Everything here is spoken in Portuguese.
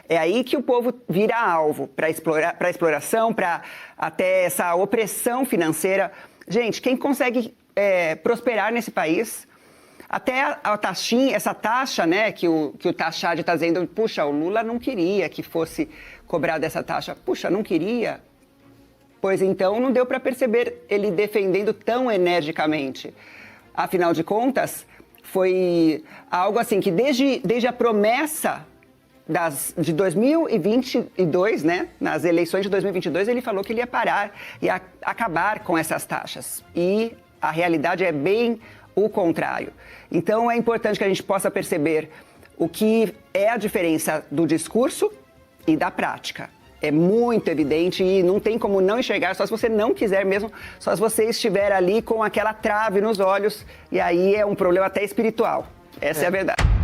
É aí que o povo vira alvo para exploração, para até essa opressão financeira. Gente, quem consegue prosperar nesse país, até a taxinha, essa taxa, né, que o Tachad está dizendo, puxa, o Lula não queria que fosse cobrada essa taxa. Puxa, não queria? Pois então não deu para perceber ele defendendo tão energicamente. Afinal de contas, foi algo assim que desde a promessa de 2022, né, nas eleições de 2022, ele falou que ele ia parar e acabar com essas taxas. E a realidade é bem o contrário. Então é importante que a gente possa perceber o que é a diferença do discurso e da prática. É muito evidente e não tem como não enxergar, só se você não quiser mesmo, só se você estiver ali com aquela trave nos olhos, e aí é um problema até espiritual. Essa é a verdade.